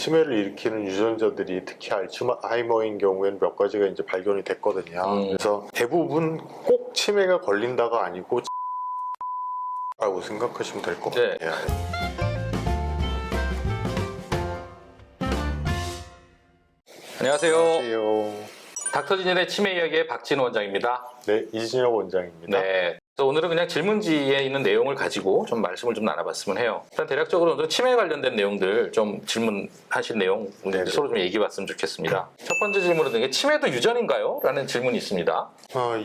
치매를 일으키는 유전자들이 특히 알츠하이머인 경우에는 몇 가지가 이제 발견이 됐거든요. 그래서 대부분 꼭 치매가 걸린다가 아니고 라고 생각하시면 될 것 네. 같아요. 안녕하세요. 안녕하세요. 닥터진일의 치매 이야기의 박진호 원장입니다. 네, 이진혁 원장입니다. 네. 그래서 오늘은 그냥 질문지에 있는 내용을 가지고 좀 말씀을 좀 나눠봤으면 해요. 일단 대략적으로 치매에 관련된 내용들 좀 질문하신 내용 네네. 서로 좀 얘기해봤으면 좋겠습니다. 첫 번째 질문은 이게 치매도 유전인가요? 라는 질문이 있습니다.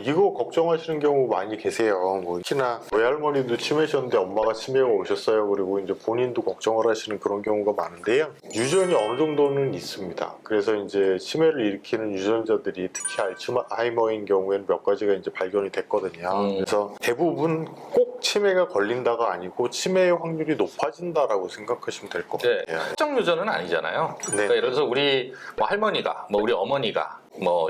이거 걱정하시는 경우 많이 계세요. 특히나 외할머니도 치매셨는데 엄마가 치매가 오셨어요. 그리고 이제 본인도 걱정을 하시는 그런 경우가 많은데요. 유전이 어느 정도는 있습니다. 그래서 이제 치매를 일으키는 유전자들이 특히 알츠하이머인 경우에는 몇 가지가 이제 발견이 됐거든요. 그래서 대부분 꼭 치매가 걸린다가 아니고 치매의 확률이 높아진다라고 생각하시면 될 것 같아요. 특정 유전은 아니잖아요. 네. 그러니까 예를 들어서 우리 할머니가, 우리 어머니가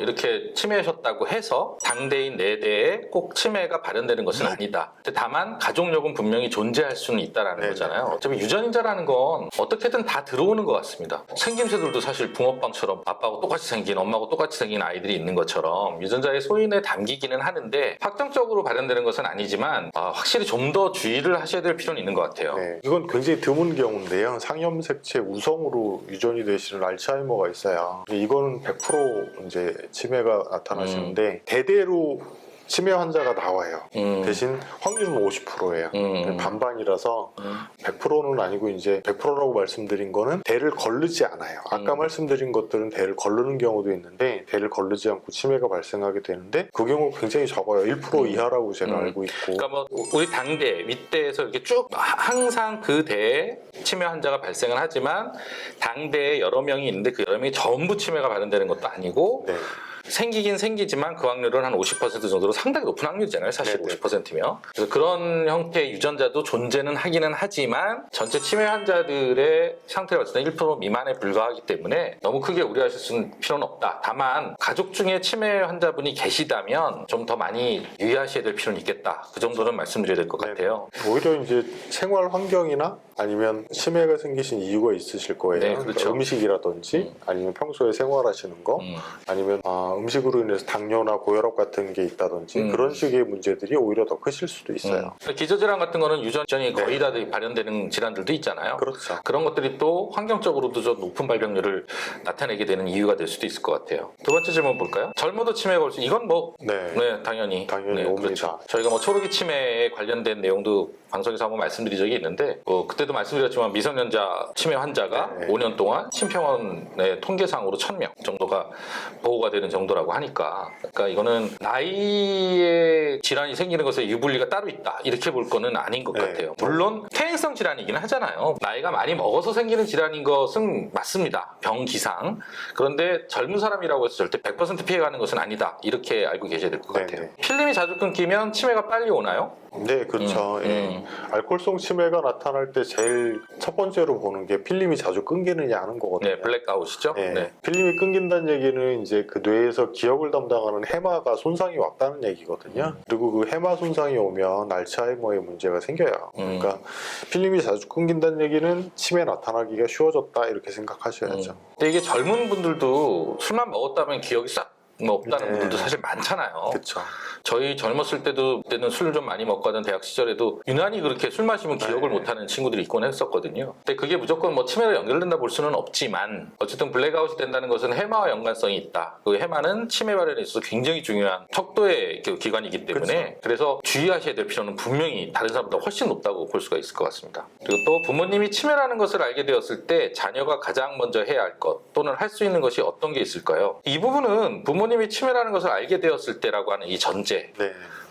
이렇게 치매하셨다고 해서 당대인 4대에 꼭 치매가 발현되는 것은 아니다. 다만 가족력은 분명히 존재할 수는 있다라는 거잖아요. 어차피 유전인자라는 건 어떻게든 다 들어오는 것 같습니다. 생김새들도 사실 붕어빵처럼 아빠하고 똑같이 생긴, 엄마하고 똑같이 생긴 아이들이 있는 것처럼 유전자의 소인에 담기기는 하는데 확정적으로 발현되는 것은 아니지만 확실히 좀 더 주의를 하셔야 될 필요는 있는 것 같아요. 네, 이건 굉장히 드문 경우인데요. 상염색체 우성으로 유전이 되시는 알츠하이머가 있어요. 이거는 100% 이제 치매가 나타나시는데 대대로 치매 환자가 나와요. 대신 확률은 50%예요. 반반이라서 100%는 아니고 이제 100%라고 말씀드린 거는 대를 거르지 않아요. 아까 말씀드린 것들은 대를 거르는 경우도 있는데 대를 거르지 않고 치매가 발생하게 되는데 그 경우 굉장히 적어요. 1% 이하라고 제가 알고 있고. 그러니까 우리 당대, 윗대에서 이렇게 쭉 항상 그 대에 치매 환자가 발생을 하지만 당대에 여러 명이 있는데 그 여러 명이 전부 치매가 발현되는 것도 아니고 네. 생기긴 생기지만 그 확률은 한 50% 정도로 상당히 높은 확률이잖아요. 사실 네네. 50%면. 그래서 그런 형태의 유전자도 존재는 하기는 하지만 전체 치매 환자들의 상태가 봤을 때 1% 미만에 불과하기 때문에 너무 크게 우려하실 필요는 없다. 다만 가족 중에 치매 환자분이 계시다면 좀 더 많이 유의하셔야 될 필요는 있겠다. 그 정도는 말씀드려야 될 것 같아요. 오히려 이제 생활 환경이나 아니면 치매가 생기신 이유가 있으실 거예요. 네, 그렇죠. 그러니까 음식이라든지 아니면 평소에 생활하시는 거 아니면 음식으로 인해서 당뇨나 고혈압 같은 게 있다든지 그런 식의 문제들이 오히려 더 크실 수도 있어요. 기저질환 같은 거는 유전이 거의 다 발현되는 질환들도 있잖아요. 그렇죠. 그런 것들이 또 환경적으로도 좀 높은 발병률을 나타내게 되는 이유가 될 수도 있을 것 같아요. 두 번째 질문 볼까요? 젊어도 치매가 올 수 이건 당연히 옵니다. 그렇죠. 저희가 초록이 치매에 관련된 내용도 방송에서 한번 말씀드린 적이 있는데 그때도 말씀드렸지만 미성년자 치매 환자가 5년 동안 심평원의 통계상으로 1000명 정도가 보호가 되는 정도라고 하니까 그러니까 이거는 나이에 질환이 생기는 것에 유불리가 따로 있다 이렇게 볼 거는 아닌 것 같아요. 물론 퇴행성 질환이긴 하잖아요. 나이가 많이 먹어서 생기는 질환인 것은 맞습니다. 병기상. 그런데 젊은 사람이라고 해서 절대 100% 피해가는 것은 아니다. 이렇게 알고 계셔야 될 것 같아요. 필름이 자주 끊기면 치매가 빨리 오나요? 네, 그렇죠. 알코올성 치매가 나타날 때 제일 첫 번째로 보는 게 필름이 자주 끊기느냐 하는 거거든요. 네, 블랙아웃이죠. 네. 필름이 끊긴다는 얘기는 이제 그 뇌에서 기억을 담당하는 해마가 손상이 왔다는 얘기거든요. 그리고 그 해마 손상이 오면 알츠하이머의 문제가 생겨요. 그러니까 필름이 자주 끊긴다는 얘기는 치매 나타나기가 쉬워졌다 이렇게 생각하셔야죠. 근데 이게 젊은 분들도 술만 먹었다면 기억이 싹 없다는 분들도 사실 많잖아요. 그렇죠. 저희 젊었을 때도 그때는 술을 좀 많이 먹고 하던 대학 시절에도 유난히 그렇게 술 마시면 기억을 못하는 친구들이 있곤 했었거든요. 근데 그게 무조건 치매로 연결된다 볼 수는 없지만 어쨌든 블랙아웃이 된다는 것은 해마와 연관성이 있다. 그 해마는 치매 발현에 있어서 굉장히 중요한 척도의 기관이기 때문에 그래서 주의하셔야 될 필요는 분명히 다른 사람보다 훨씬 높다고 볼 수가 있을 것 같습니다. 그리고 또 부모님이 치매라는 것을 알게 되었을 때 자녀가 가장 먼저 해야 할 것 또는 할 수 있는 것이 어떤 게 있을까요? 이 부분은 부모님이 치매라는 것을 알게 되었을 때라고 하는 이 전제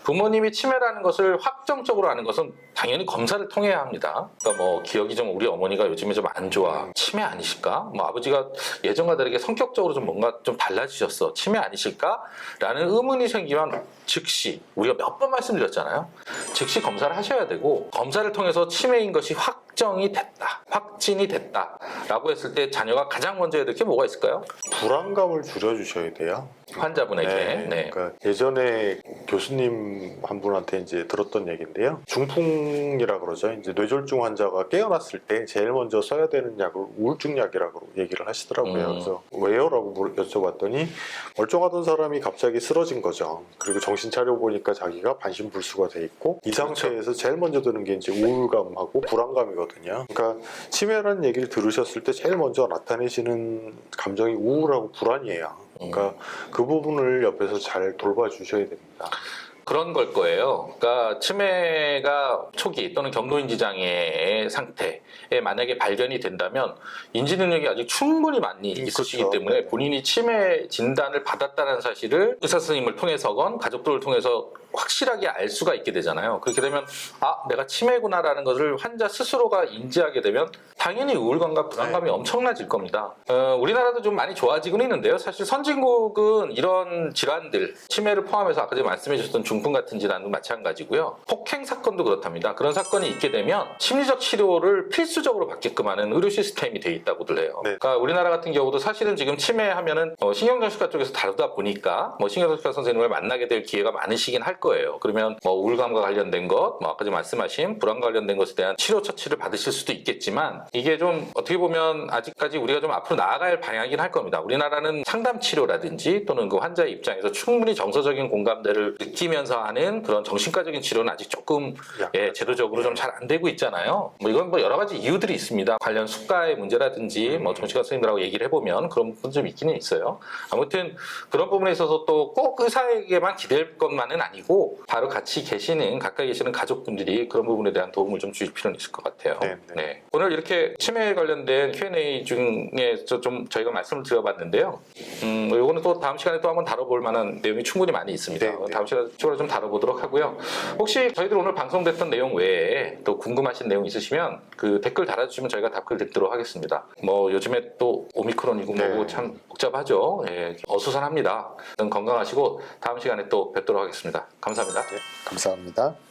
부모님이 치매라는 것을 확정적으로 아는 것은 당연히 검사를 통해야 합니다. 그러니까 기억이 좀 우리 어머니가 요즘에 좀 안 좋아. 치매 아니실까? 아버지가 예전과 다르게 성격적으로 좀 뭔가 좀 달라지셨어. 치매 아니실까? 라는 의문이 생기면 즉시 우리가 몇 번 말씀드렸잖아요. 즉시 검사를 하셔야 되고 검사를 통해서 치매인 것이 확정이 됐다, 확진이 됐다라고 했을 때 자녀가 가장 먼저 해야 될 게 뭐가 있을까요? 불안감을 줄여주셔야 돼요. 환자분에게. 네. 그러니까 예전에 교수님 한 분한테 이제 들었던 얘기인데요. 중풍이라 그러죠. 이제 뇌졸중 환자가 깨어났을 때 제일 먼저 써야 되는 약을 우울증 약이라고 얘기를 하시더라고요. 그래서 왜요?라고 여쭤봤더니 멀쩡하던 사람이 갑자기 쓰러진 거죠. 그리고 정신 차려 보니까 자기가 반신불수가 돼 있고 이 상태에서 제일 먼저 드는 게 이제 우울감하고 불안감이거든요. 그러니까 치매라는 얘기를 들으셨을 때 제일 먼저 나타내시는 감정이 우울하고 불안이에요. 그러니까 그 부분을 옆에서 잘 돌봐주셔야 됩니다. 그런 걸 거예요. 그러니까 치매가 초기 또는 경도인지 장애의 상태에 만약에 발견이 된다면 인지 능력이 아직 충분히 많이 있으시기 그렇죠. 때문에 본인이 치매 진단을 받았다는 사실을 의사 선생님을 통해서건 가족들을 통해서 확실하게 알 수가 있게 되잖아요. 그렇게 되면 아, 내가 치매구나라는 것을 환자 스스로가 인지하게 되면 당연히 우울감과 불안감이 엄청나질 겁니다. 우리나라도 좀 많이 좋아지고는 있는데요. 사실 선진국은 이런 질환들, 치매를 포함해서 아까 전에 말씀해 주셨던 중풍 같은 질환도 마찬가지고요. 폭행 사건도 그렇답니다. 그런 사건이 있게 되면 심리적 치료를 필수적으로 받게끔 하는 의료 시스템이 돼 있다고들 해요. 네. 그러니까 우리나라 같은 경우도 사실은 지금 치매하면은 신경정신과 쪽에서 다루다 보니까 신경정신과 선생님을 만나게 될 기회가 많으시긴 할 거예요. 그러면 우울감과 관련된 것, 아까 전에 말씀하신 불안과 관련된 것에 대한 치료 처치를 받으실 수도 있겠지만 이게 좀 어떻게 보면 아직까지 우리가 좀 앞으로 나아갈 방향이긴 할 겁니다. 우리나라는 상담 치료라든지 또는 그 환자의 입장에서 충분히 정서적인 공감대를 느끼면서 하는 그런 정신과적인 치료는 아직 조금 제도적으로 좀 잘 안 되고 있잖아요. 이건 여러 가지 이유들이 있습니다. 관련 수가의 문제라든지 정신과 선생님들하고 얘기를 해보면 그런 부분 좀 있기는 있어요. 아무튼 그런 부분에 있어서 또 꼭 의사에게만 기댈 것만은 아니고 바로 같이 계시는 가까이 계시는 가족분들이 그런 부분에 대한 도움을 좀 주실 필요는 있을 것 같아요. 네. 오늘 이렇게 치매에 관련된 Q&A 중에 좀 저희가 말씀을 드려봤는데요. 이거는 또 다음 시간에 또 한번 다뤄볼 만한 내용이 충분히 많이 있습니다. 다음 시간에 추가로 좀 다뤄보도록 하고요. 혹시 저희들 오늘 방송됐던 내용 외에 또 궁금하신 내용 있으시면 그 댓글 달아주시면 저희가 답글 듣도록 하겠습니다. 요즘에 또 오미크론이고 뭐고 참 복잡하죠. 어수선합니다. 건강하시고 다음 시간에 또 뵙도록 하겠습니다. 감사합니다. 감사합니다.